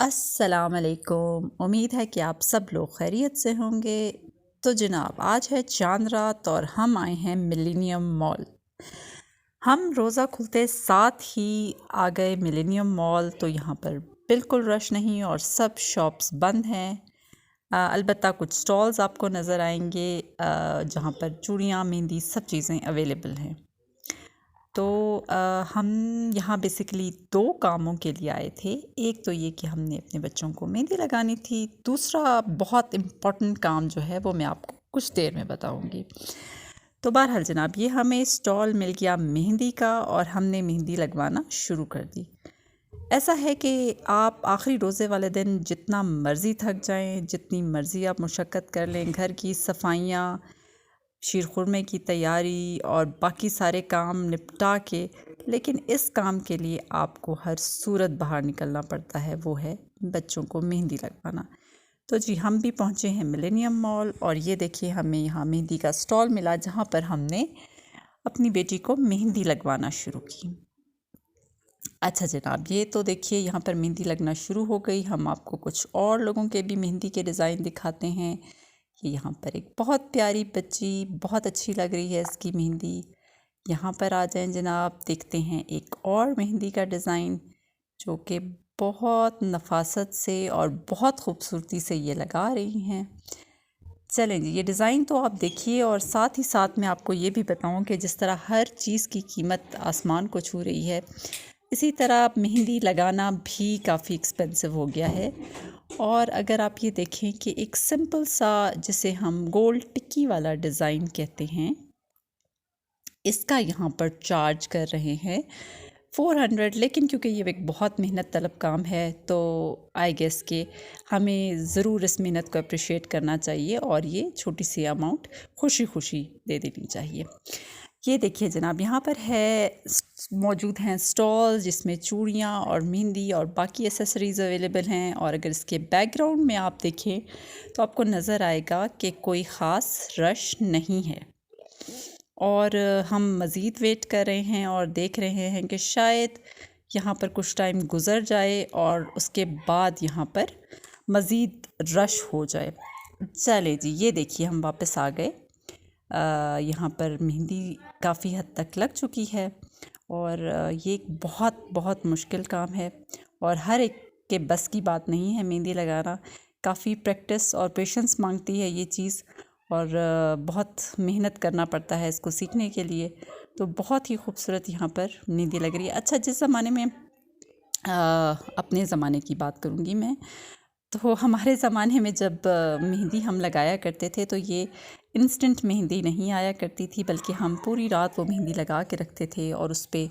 अस्सलामुअलैकुम। उम्मीद है कि आप सब लोग खैरियत से होंगे। तो जनाब, आज है चांद रात और हम आए हैं मिलेनियम मॉल। हम रोज़ा खुलते साथ ही आ गए मिलेनियम मॉल। तो यहाँ पर बिल्कुल रश नहीं और सब शॉप्स बंद हैं। अलबत्ता कुछ स्टॉल्स आपको नज़र आएंगे जहाँ पर चूड़ियाँ, मेहंदी, सब चीज़ें अवेलेबल हैं। तो हम यहाँ बेसिकली 2 कामों के लिए आए थे। एक तो ये कि हमने अपने बच्चों को मेहंदी लगानी थी। दूसरा बहुत इम्पॉर्टेंट काम जो है वो मैं आपको कुछ देर में बताऊँगी। तो बहरहाल जनाब, ये हमें स्टॉल मिल गया मेहंदी का और हमने मेहंदी लगवाना शुरू कर दी। ऐसा है कि आप आखिरी रोज़े वाले दिन जितना मर्ज़ी थक जाएं, जितनी मर्ज़ी आप मुशक्क़त कर लें, घर की सफाइयाँ, शीरखुरमे की तैयारी और बाकी सारे काम निपटा के, लेकिन इस काम के लिए आपको हर सूरत बाहर निकलना पड़ता है, वो है बच्चों को मेहंदी लगवाना। तो जी, हम भी पहुँचे हैं मिलेनियम मॉल और ये देखिए हमें यहाँ मेहंदी का स्टॉल मिला जहाँ पर हमने अपनी बेटी को मेहंदी लगवाना शुरू की। अच्छा जनाब, ये तो देखिए यहाँ पर मेहंदी लगना शुरू हो गई। हम आपको कुछ और लोगों के भी मेहंदी के डिज़ाइन दिखाते हैं। कि यहाँ पर एक बहुत प्यारी बच्ची, बहुत अच्छी लग रही है इसकी मेहंदी। यहाँ पर आ जाएं जनाब, देखते हैं एक और मेहंदी का डिज़ाइन जो कि बहुत नफासत से और बहुत खूबसूरती से ये लगा रही हैं। चलें जी, ये डिज़ाइन तो आप देखिए और साथ ही साथ मैं आपको ये भी बताऊं कि जिस तरह हर चीज़ की कीमत आसमान को छू रही है, इसी तरह मेहंदी लगाना भी काफ़ी एक्सपेंसिव हो गया है। और अगर आप ये देखें कि एक सिंपल सा, जिसे हम गोल्ड टिक्की वाला डिज़ाइन कहते हैं, इसका यहाँ पर चार्ज कर रहे हैं 400। लेकिन क्योंकि ये एक बहुत मेहनत तलब काम है तो आई गेस के हमें ज़रूर इस मेहनत को अप्रिशिएट करना चाहिए और ये छोटी सी अमाउंट खुशी खुशी दे देनी चाहिए। ये देखिए जनाब, यहाँ पर है मौजूद हैं स्टॉल जिसमें चूड़ियाँ और मेहंदी और बाकी एसेसरीज़ अवेलेबल हैं। और अगर इसके बैकग्राउंड में आप देखें तो आपको नज़र आएगा कि कोई ख़ास रश नहीं है। और हम मज़ीद वेट कर रहे हैं और देख रहे हैं कि शायद यहाँ पर कुछ टाइम गुज़र जाए और उसके बाद यहाँ पर मज़ीद रश हो जाए। चले जी, ये देखिए हम वापस आ गए। यहाँ पर मेहंदी काफ़ी हद तक लग चुकी है और ये एक बहुत बहुत मुश्किल काम है और हर एक के बस की बात नहीं है मेहंदी लगाना। काफ़ी प्रैक्टिस और पेशेंस मांगती है ये चीज़ और बहुत मेहनत करना पड़ता है इसको सीखने के लिए। तो बहुत ही खूबसूरत यहाँ पर मेहंदी लग रही है। अच्छा, जिस ज़माने में अपने ज़माने की बात करूँगी मैं, तो हमारे ज़माने में जब मेहंदी हम लगाया करते थे तो ये इंस्टेंट मेहंदी नहीं आया करती थी, बल्कि हम पूरी रात वो मेहंदी लगा के रखते थे और उस पर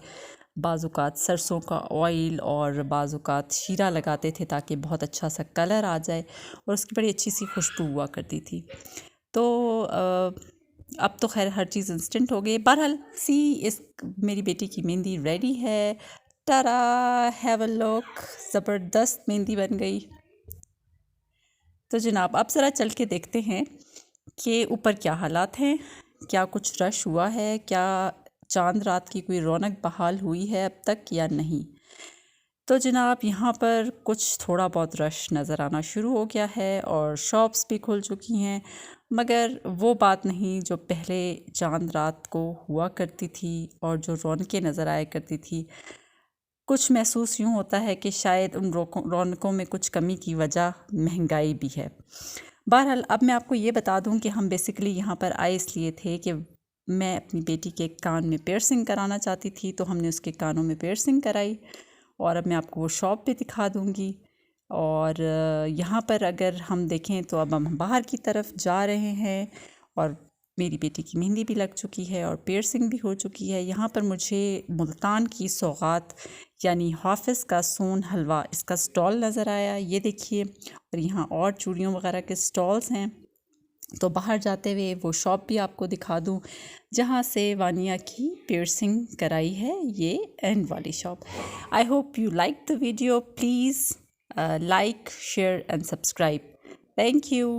बाज़ात सरसों का ऑयल और बाज़ात शीरा लगाते थे ताकि बहुत अच्छा सा कलर आ जाए और उसकी बड़ी अच्छी सी खुशबू हुआ करती थी। तो अब तो खैर हर चीज़ इंस्टेंट हो गई। बहरहाल इस मेरी बेटी की मेहंदी रेडी है। टारा, हैव अ लुक, ज़बरदस्त मेहंदी बन गई। तो जनाब, अब ज़रा चल के देखते हैं कि ऊपर क्या हालात हैं, क्या कुछ रश हुआ है, क्या चांद रात की कोई रौनक बहाल हुई है अब तक या नहीं। तो जनाब, यहाँ पर कुछ थोड़ा बहुत रश नज़र आना शुरू हो गया है और शॉप्स भी खुल चुकी हैं, मगर वो बात नहीं जो पहले चांद रात को हुआ करती थी और जो रौनकें नज़र आया करती थी। कुछ महसूस यूँ होता है कि शायद उन रौनकों में कुछ कमी की वजह महंगाई भी है। बहरहाल, अब मैं आपको ये बता दूं कि हम बेसिकली यहाँ पर आए इसलिए थे कि मैं अपनी बेटी के कान में पियर्सिंग कराना चाहती थी, तो हमने उसके कानों में पियर्सिंग कराई और अब मैं आपको वो शॉप भी दिखा दूँगी। और यहाँ पर अगर हम देखें तो अब हम बाहर की तरफ जा रहे हैं और मेरी बेटी की मेहंदी भी लग चुकी है और पियर्सिंग भी हो चुकी है। यहाँ पर मुझे मुल्तान की सौगात यानी हाफिज़ का सोन हलवा, इसका स्टॉल नज़र आया, ये देखिए। और यहाँ और चूड़ियों वगैरह के स्टॉल्स हैं। तो बाहर जाते हुए वो शॉप भी आपको दिखा दूँ जहाँ से वानिया की पियर्सिंग कराई है, ये एंड वाली shop. I hope you like the video. Please like, share and subscribe. Thank you.